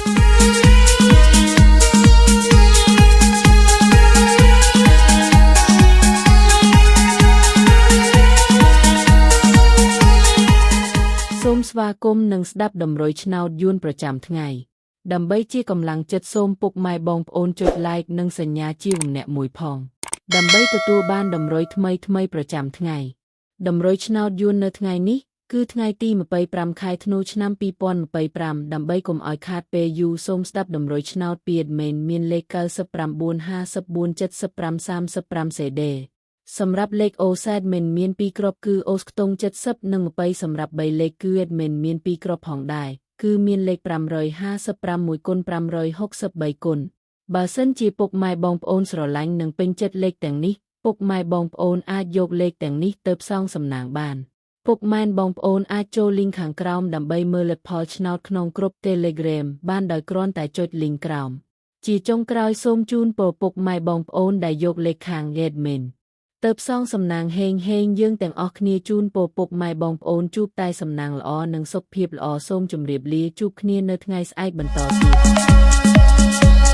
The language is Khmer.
សូមស្វាគមន៍និងស្ដាប់តម្រុយឆ្នោតយួនប្រចាំថ្ងៃដើម្បីជាកម្លាំងចិត្តសូមពុកម៉ែបងប្អូនចុច like និងសញ្ញាជាម្នាក់មួយផងដើម្បីទទួលបានតម្រុយថ្មីប្រចាំថ្ងៃតម្រុយឆ្នោតយួននៅថ្ងៃនេះគឺថ្ងៃទី25ខែធ្នូឆ្នាំ2025ដើម្បីកុំឲ្យខាតពេលយូរសូមស្ដាប់តម្រុយឆ្នោតពី admin មានលេខ99547535 CDសម្រាប់លេខ OZ admin មាន2គ្រាប់គឺ OZ ខ្ទង់70និង20សម្រាប់3លេខគឺ admin មាន2គ្រាប់ផងដែរគឺមានលេខ555គុណ563គុណបើសិនជាពុកម៉ែបងប្អូនស្រឡាញ់និងពេញចិត្តលេខទាំងនេះពុកម៉ែបងប្អូនអាចយកលេខទាំងនេះទៅផ្សងសំណាងបានពុកម៉ែបងប្អូនអាចចូល link ខាងក្រោមដើម្បីមើលលទ្ធផលឆ្នោតក្នុងក្រុម Telegram បានដោយគ្រាន់តែចុច link ក្រោមជាចុងក្រោយសូមជូនពរពុកម៉ែបងប្អូនដែលយកលេខខាង adminទៅផ្សងសំណាងហេងយើងទាំងអស់គ្នាជូនពរពុកម៉ែបងប្អូនជួបតែសំណាងល្អនិងសុខភាពល្អសូមជម្រាបលាជួបគ្នានៅថ្ងៃស្អែកបន្តទៀត